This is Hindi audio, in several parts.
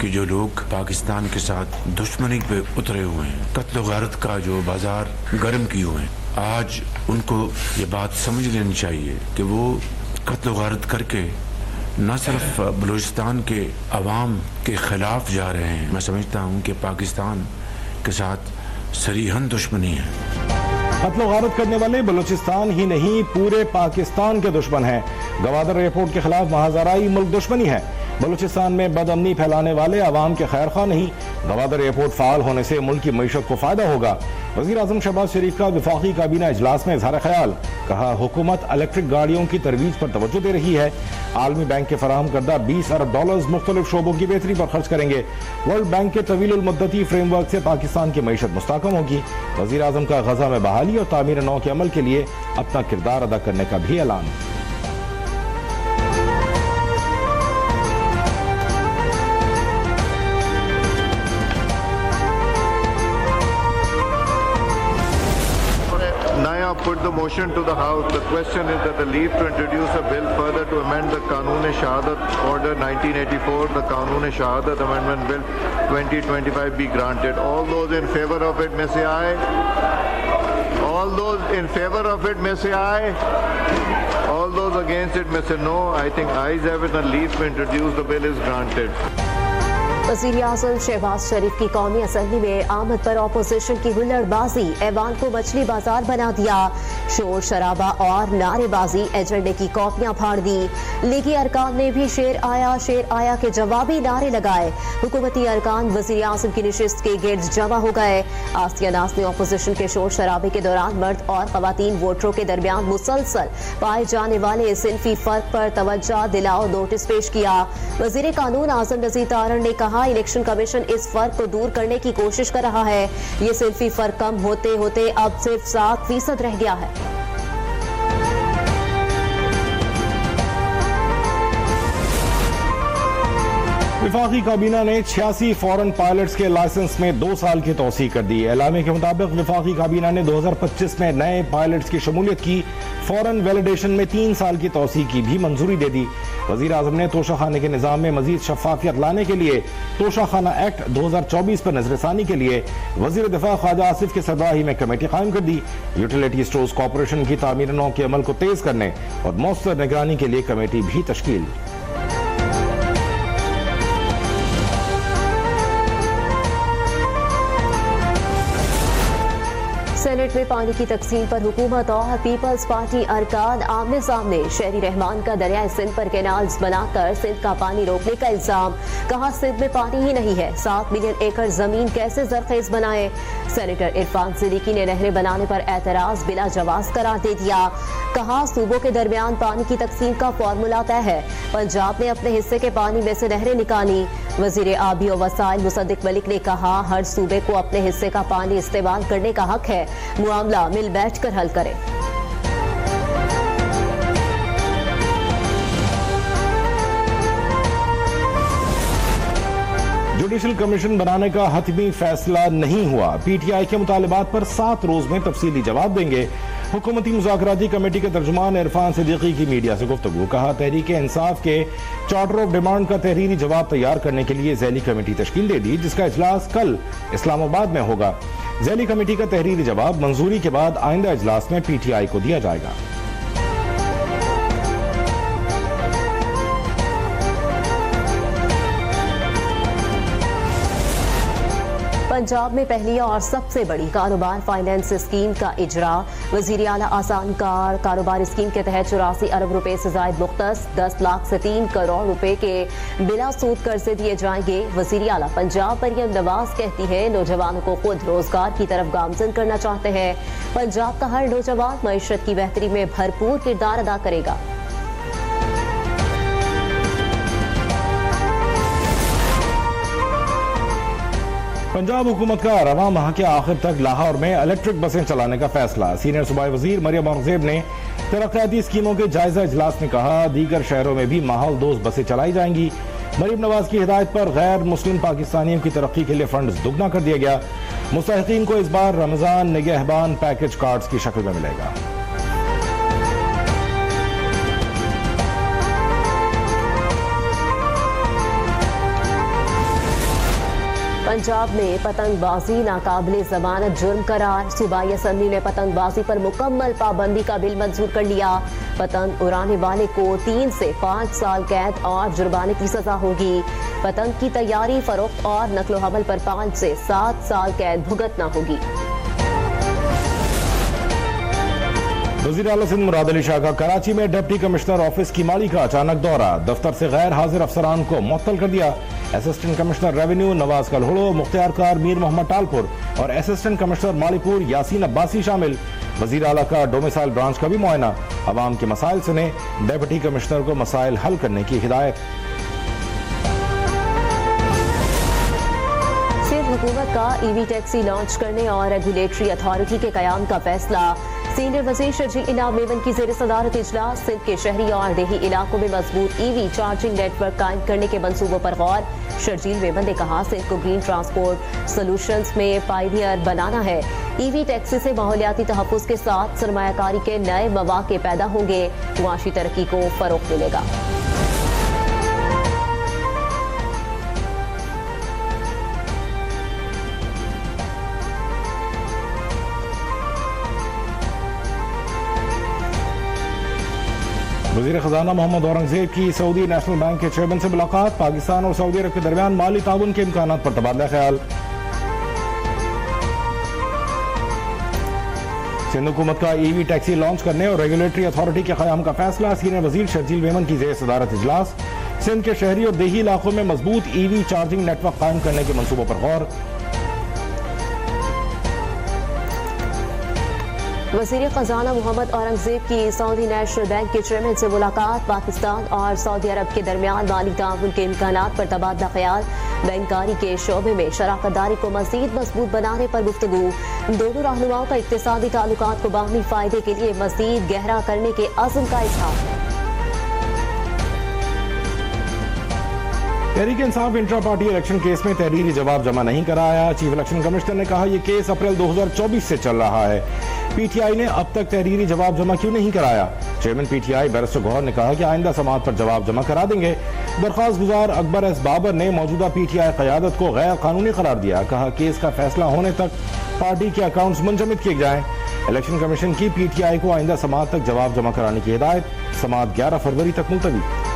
कि जो लोग पाकिस्तान के साथ दुश्मनी पे उतरे हुए हैं, कत्ल गारत का जो बाजार गर्म किए हुए हैं, आज उनको ये बात समझ लेनी चाहिए कि वो कत्ल गारत करके न सिर्फ बलूचिस्तान के अवाम के खिलाफ जा रहे हैं, मैं समझता हूँ कि पाकिस्तान के साथ सरीहन दुश्मनी है। कत्ल गारत करने वाले बलूचिस्तान ही नहीं पूरे पाकिस्तान के दुश्मन हैं। गवादर एयरपोर्ट के खिलाफ महाजराई मुल्क दुश्मनी है। बलूचिस्तान में बदअमनी फैलाने वाले अवाम के खैर खा नहीं। गवादर एयरपोर्ट फाल होने से मुल्क की मईशत को फायदा होगा। वज़ीर आज़म शहबाज शरीफ का वफाकी काबीना इजलास में इजहार ख्याल, कहा हुकूमत इलेक्ट्रिक गाड़ियों की तरवीज पर तवज्जो दे रही है। आलमी बैंक के फराहम करदा 20 अरब डॉलर मुख्तलिफ शोबों की बेहतरी पर खर्च करेंगे। वर्ल्ड बैंक के तवील मुद्दती फ्रेमवर्क से पाकिस्तान की मईशत मुस्तहकम होगी। वज़ीर आज़म का गजा में बहाली और तामीर नौ के अमल के लिए अपना किरदार अदा करने का भी ऐलान। Put the motion to the House. The question is that the leave to introduce a bill further to amend the Qanun-e-Shahadat Order 1984, the Qanun-e-Shahadat Amendment Bill 2025 be granted. All those in favor of it may say aye. All those in favor of it may say aye. All those against it may say no. I think ayes have it. The leave to introduce the bill is granted. वज़ीर आज़म शहबाज शरीफ की कौमी असम्बली में आमद पर अपोजिशन की हुल्लड़बाजी, ऐवान को मछली बाजार बना दिया। शोर शराबा और नारेबाजी, एजेंडे की कॉपियां फाड़ दी। लीगी अरकान ने भी शेर आया के जवाबी नारे लगाए। हुकूमती अरकान वज़ीर आज़म की नशिस्त के गिर्द जमा हो गए। आसिया नाज ने अपोजिशन के शोर शराबे के दौरान मर्द और खवातीन वोटरों के दरमियान मुसलसल पाए जाने वाले सिनफी फर्क पर तवज्जो दिलाओ नोटिस पेश किया। वज़ीर कानून आज़म नज़ीर तारण ने कहा, इलेक्शन कमीशन इस फर्क को दूर करने की कोशिश कर रहा है। ये सिल्फी फर्क कम होते होते अब सिर्फ 7% रह गया है। वफाकी काबीना ने 86 फॉरेन पायलट्स के लाइसेंस में 2 साल की तौसीह कर दी। एलामे के मुताबिक वफाकी काबीना ने 2025 में नए पायलट्स की शमूलियत की। फॉरेन वैलिडेशन में 3 साल की तौसीह की भी मंजूरी दे दी। वज़ीर आज़म ने तोशाखाने के निज़ाम में मजीद शफाफियत लाने के लिए तोशाखाना एक्ट 2024 पर नजरसानी के लिए वज़ीर दिफा ख्वाजा आसिफ की सरबराही में कमेटी कायम कर दी। यूटिलिटी स्टोर्स कॉरपोरेशन की तामीर नौ के अमल को तेज करने और मौसर निगरानी के लिए कमेटी भी तश्कील। सेनेट में पानी की तकसीम पर हुकूमत और पीपल्स पार्टी अरकान आमने सामने। शहरी रहमान का दरियाए सिंध पर कैनाल्स बनाकर सिंध का पानी रोकने का इल्जाम, कहा सिंध में पानी ही नहीं है, 7 मिलियन एकड़ जमीन कैसे जरखेज बनाए। सेनेटर इरफान सिद्दीकी ने नहरें बनाने पर एतराज बिला जवाज करार दे दिया, कहा सूबों के दरमियान पानी की तकसीम का फॉर्मूला तय है। पंजाब ने अपने हिस्से के पानी में से नहरें निकाली। वजीर आबी और वसाइल मुसद्दिक मलिक ने कहा, हर सूबे को अपने हिस्से का पानी इस्तेमाल करने का हक है, मामला मिल बैठकर हल करें। जुडिशल कमीशन बनाने का हतमी फैसला नहीं हुआ। पीटीआई के मुतालिबात पर 7 रोज में तफसीली जवाब देंगे। हुकूमती मुज़ाकराती कमेटी के तर्जुमान इरफान सिद्दीकी की मीडिया से गुफ्तगू, कहा तहरीक इंसाफ के चार्टर ऑफ डिमांड का तहरीरी जवाब तैयार करने के लिए ज़ैली कमेटी तश्कील दे दी, जिसका इजलास कल इस्लामाबाद में होगा। ज़ैली कमेटी का तहरीरी जवाब मंजूरी के बाद आइंदा इजलास में पीटीआई को दिया जाएगा। पंजाब में पहली और सबसे बड़ी कारोबार फाइनेंस स्कीम का इजरा। वजीर आला आसान कारोबार स्कीम के तहत 84 अरब रुपए से जायद मुख्तस 10 लाख से 3 करोड़ रुपए के बिला सूद कर्जे दिए जाएंगे। वजीर आला पंजाब मरियम नवाज कहती है, नौजवानों को खुद रोजगार की तरफ गामजन करना चाहते हैं। पंजाब का हर नौजवान मईशत की बेहतरी में भरपूर किरदार अदा करेगा। पंजाब हुकूमत का रवा माह के आखिर तक लाहौर में इलेक्ट्रिक बसें चलाने का फैसला। सीनियर सूबाई वजीर मरियम औरंगजेब ने तरक्याती स्कीमों के जायजा इजलास में कहा, दीगर शहरों में भी माहौल दोस्त बसें चलाई जाएंगी। मरियम नवाज की हिदायत पर गैर मुस्लिम पाकिस्तानियों की तरक्की के लिए फंड दुगना कर दिया गया। मुस्तहिकीन को इस बार रमजान निगहबान पैकेज कार्ड्स की शक्ल में मिलेगा। पंजाब में पतंगबाजी नाकाबिले जमानत जुर्म करार। सूबाई असम्बली ने पतंगबाजी पर मुकम्मल पाबंदी का बिल मंजूर कर लिया। पतंग उड़ाने वाले को 3 से 5 साल कैद और जुर्माने की सजा होगी। पतंग की तैयारी, फरोख्त और नकलो हमल पर 5 से 7 साल कैद भुगतना होगी। वज़ीर आला सिंध मुराद अली शाह का कराची में डिप्टी कमिश्नर ऑफिस की माली का अचानक दौरा, दफ्तर से गैर हाजिर अफसरान को मुअत्तल कर दिया। Assistant commissioner revenue Nawaz Kalhoro, मुख्तियार कार मीर मोहम्मद टालपुर और असिस्टेंट कमिश्नर मालीपुर यासीन अब्बासी शामिल। वज़ीर आला का डोमिसाइल ब्रांच का भी मुआयना, अवाम के मसाइल सुने, डिप्टी कमिश्नर को मसाइल हल करने की हिदायत। सिंध हुकूमत का ईवी टैक्सी लॉन्च करने और रेगुलेटरी अथॉरिटी के कयाम का फैसला। सीनियर वज़ीर शर्जील इनाम मेमन की ज़ेर सदारत इजलास। सिंध के शहरी और देही इलाकों में मजबूत ईवी चार्जिंग नेटवर्क कायम करने के मंसूबों पर गौर। शर्जील मेमन ने कहा, सिंध को ग्रीन ट्रांसपोर्ट सोल्यूशंस में पायनियर बनाना है। ईवी टैक्सी से माहौलियाती तहफ़्फ़ुज़ के साथ सरमायाकारी के नए मौक़े पैदा होंगे, मुआशी तरक्की को फ़रोग़ मिलेगा। वज़ीर ख़ज़ाना मोहम्मद औरंगज़ेब की सऊदी नेशनल बैंक के चेयरमैन से मुलाकात। पाकिस्तान और सऊदी अरब के दरमियान माली ताउन के इम्कानात पर तबादला ख्याल। सिंध हुकूमत का ईवी टैक्सी लॉन्च करने और रेगुलेटरी अथॉरिटी के क़याम का फैसला। सीनियर वज़ीर शर्जील मेमन की ज़ेर सदारत इजलास। सिंध के शहरी और देही इलाकों में मजबूत ईवी चार्जिंग नेटवर्क कायम करने के मंसूबों पर गौर। वज़ीर ख़ज़ाना मोहम्मद औरंगज़ेब की सऊदी नेशनल बैंक के चेयरमैन से मुलाकात। पाकिस्तान और सऊदी अरब के दरमियान माली ताउन के इम्कानात पर तबादला ख्याल। बैंकारी के शोबे में शराकतदारी को मज़ीद मजबूत बनाने पर गुफ्तगू। दोनों रहनुमाओं का इक़्तिसादी ताल्लुकात को बाहमी फ़ायदे के लिए मज़ीद गहरा करने के अज़्म का इज़हार। Tehreek Insaf intra party election case में तहरीरी जवाब जमा नहीं कराया। चीफ इलेक्शन कमिश्नर ने कहा, यह केस अप्रैल 2024 से चल रहा है। पीटीआई ने अब तक तहरीरी जवाब जमा क्यों नहीं कराया? चेयरमैन पीटीआई बैरिस्टर गौहर ने कहा कि आइंदा समाअत पर जवाब जमा करा देंगे। दरख्वास्त गुजार अकबर एस बाबर ने मौजूदा पीटीआई क़यादत को गैर कानूनी करार दिया। कहा, केस का फैसला होने तक पार्टी के अकाउंट्स मुंजमद किए जाएं। इलेक्शन कमीशन की पीटीआई को आइंदा समाअत तक जवाब जमा कराने की हिदायत। समाअत 11 फरवरी तक मुलतवी।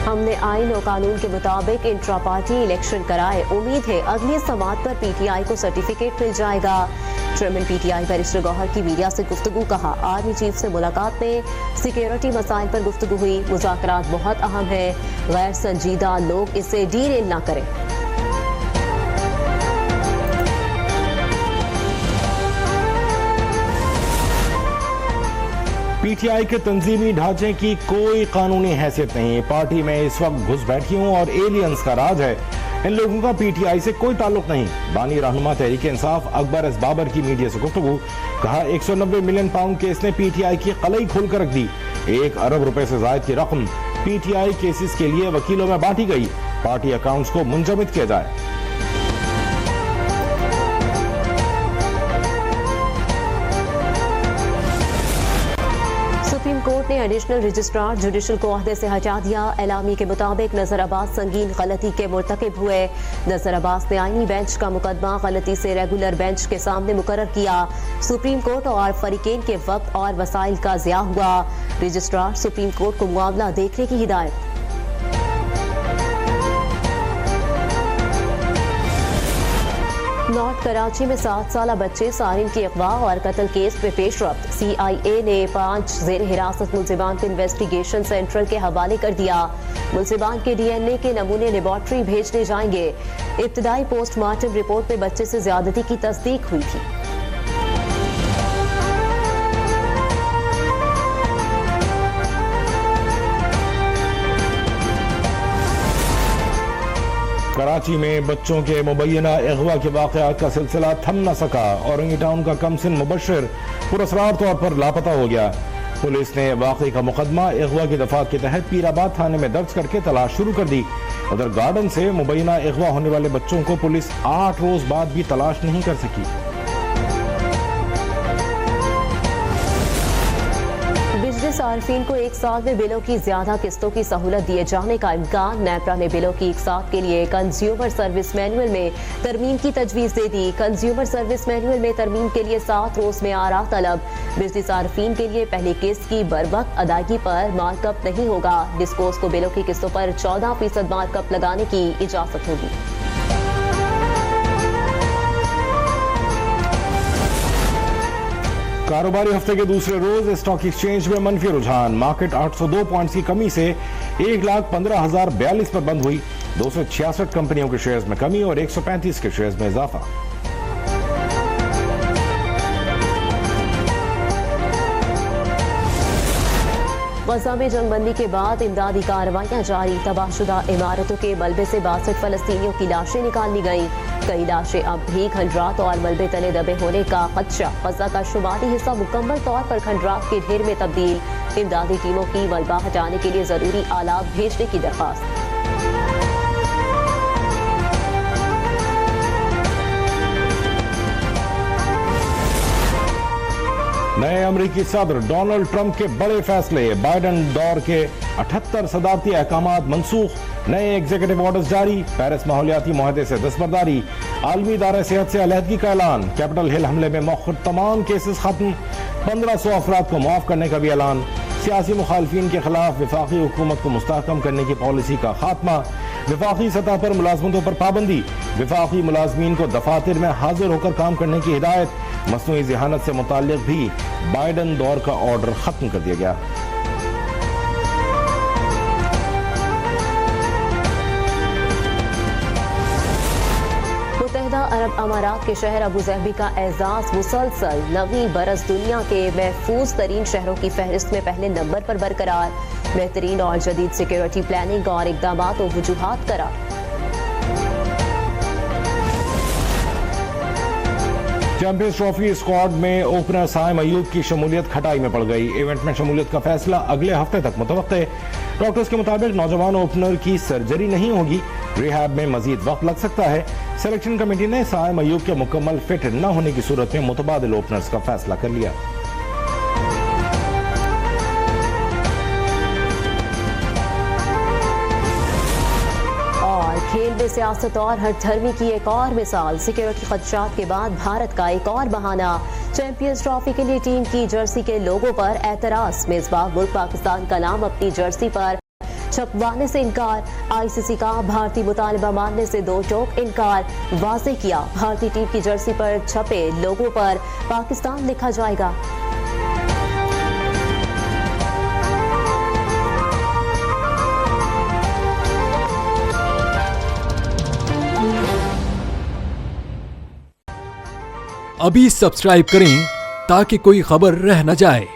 हमने आइन और कानून के मुताबिक इंट्रा पार्टी इलेक्शन कराए। उम्मीद है अगली समाअत पर पीटीआई को सर्टिफिकेट मिल जाएगा। चेयरमैन पीटीआई बैरिस्टर गौहर की मीडिया से गुफ्तगू। कहा, आर्मी चीफ से मुलाकात में सिक्योरिटी मसाइल पर गुफ्तगू हुई। मुज़ाकरात बहुत अहम है, गैर संजीदा लोग इसे डीरेल न करें। पीटीआई के तंजीमी ढांचे की कोई कानूनी हैसियत नहीं। पार्टी में इस वक्त घुसपैठियों और एलियंस का राज है। इन लोगों का पीटीआई से कोई ताल्लुक नहीं। बानी रहनुमा तहरीक इंसाफ अकबर एस बाबर की मीडिया से गुफ्तगू। कहा, 190 मिलियन पाउंड केस ने पीटीआई की कलई खोल कर रख दी। 1 अरब रुपए से जायद की रकम पीटीआई केसेस के लिए वकीलों में बांटी गई। पार्टी अकाउंट्स को मुंजमद किया जाए। सुप्रीम कोर्ट ने एडिशनल रजिस्ट्रार जुडिशल को ओहदे से हटा दिया। एलामी के मुताबिक नजर अब्बास संगीन गलती के मुर्तकिब हुए। नजर अब्बास ने आईनी बेंच का मुकदमा गलती से रेगुलर बेंच के सामने मुकर्रर किया। सुप्रीम कोर्ट और फरीकेन के वक्त और वसाइल का ज़िया हुआ। रजिस्ट्रार सुप्रीम कोर्ट को मामला देखने की हिदायत। नॉर्थ कराची में 7 साला बच्चे सारिन की अगवा और कत्ल केस में पेशरफ्त। CIA ने 5 ज़ेर हिरासत मुलजिमान को इन्वेस्टिगेशन सेंट्रल के हवाले कर दिया। मुलजिमान के DNA के नमूने लेबॉर्ट्री भेजने जाएंगे। इब्तदाई पोस्टमार्टम रिपोर्ट में बच्चे से ज्यादती की तस्दीक हुई थी। कराची में बच्चों के मुबैना अगवा के वाक़यात का सिलसिला थम न सका। औरंगी टाउन का कमसिन मुबश्शिर पुरअसरार तौर पर लापता हो गया। पुलिस ने वाक़े का मुकदमा अगवा की दफात के तहत पीराबाद थाने में दर्ज करके तलाश शुरू कर दी। उधर गार्डन से मुबैना अगवा होने वाले बच्चों को पुलिस 8 रोज बाद भी तलाश नहीं कर सकी। सार्फिन को एक साल में बिलों की ज्यादा किस्तों की सहूलत दिए जाने का इम्कान। नेपरा ने बिलों की एक साथ के लिए कंज्यूमर सर्विस मैनुअल में तरमीम की तजवीज़ दे दी। कंज्यूमर सर्विस मैनुअल में तरमीम के लिए 7 रोज में आरा तलब। बिजली सार्फिन के लिए पहली किस्त की बरवक्त अदायगी पर मार्कअप नहीं होगा। डिस्कोस को बिलों की किस्तों पर 14% मार्कअप लगाने की इजाजत होगी। कारोबारी हफ्ते के दूसरे रोज स्टॉक एक्सचेंज में मनफी रुझान। मार्केट 802 पॉइंट्स की कमी से 1,15,042 पर बंद हुई। 266 कंपनियों के शेयर्स में कमी और 135 के शेयर्स में इजाफा। गजा में जंगबंदी के बाद इमदादी कार्रवाइयां जारी। तबाहशुदा इमारतों के मलबे से 62 फलस्तीनियों की लाशें निकाली गईं। कई लाशें अब भी खंडरात और मलबे तले दबे होने का खदशा। गजा का शुमाली हिस्सा मुकम्मल तौर पर खंडरात के ढेर में तब्दील। इमदादी टीमों की मलबा हटाने के लिए जरूरी आलात भेजने की दरख्वास्त। नए अमरीकी सदर डोनाल्ड ट्रंप के बड़े फैसले। बाइडेन दौर के 78 सदारती अहकामात मनसूख। नए एग्जीक्यूटिव ऑर्डर्स जारी। पेरिस माहौलियाती मुआहदे से दस्तबरदारी। आलमी इदारे सेहत से अलहदगी का ऐलान। कैपिटल हिल हमले में मौखूद तमाम केसेस खत्म। 1500 अफराद को माफ करने का भी ऐलान। सियासी मुखालफिन के खिलाफ वफाकी हुकूमत को मुस्तहकम करने की पॉलिसी का खात्मा। वफाकी सतह पर मुलाजमतों पर पाबंदी। वफाकी मुलाजमीन को दफातर में हाजिर होकर काम करने की हिदायत। मसनूई ज़हानत से मुताल्लिक भी बाइडेन दौर का ऑर्डर खत्म कर दिया गया। मुत्तहिदा अरब अमारात के शहर अबू ज़हबी का एजाज मुसलसल। नवी बरस दुनिया के महफूज तरीन शहरों की फहरिस्त में पहले नंबर पर बरकरार। बेहतरीन और जदीद सिक्योरिटी प्लानिंग और इकदामात और वजूहात करार। चैंपियंस ट्रॉफी स्क्वाड में ओपनर साइम अयूब की शमूलियत खटाई में पड़ गई। इवेंट में शमूलियत का फैसला अगले हफ्ते तक मुतवक्के। डॉक्टर्स के मुताबिक नौजवान ओपनर की सर्जरी नहीं होगी। रिहैब में मजीद वक्त लग सकता है। सिलेक्शन कमेटी ने साइम अयूब के मुकम्मल फिट न होने की सूरत में मुतबादिल ओपनर्स का फैसला कर लिया। खेल में सियासत और हर धर्मी की एक और मिसाल। सिक्योरिटी खदशात के बाद भारत का एक और बहाना। चैंपियंस ट्रॉफी के लिए टीम की जर्सी के लोगों पर एतराज। मेजबान मुल्क पाकिस्तान का नाम अपनी जर्सी पर छपवाने से इनकार। आईसीसी का भारतीय मुतालबा मानने से दो टोक इनकार। वाज़ेह किया भारतीय टीम की जर्सी पर छपे लोगों पर पाकिस्तान लिखा जाएगा। अभी सब्सक्राइब करें ताकि कोई खबर रह न जाए।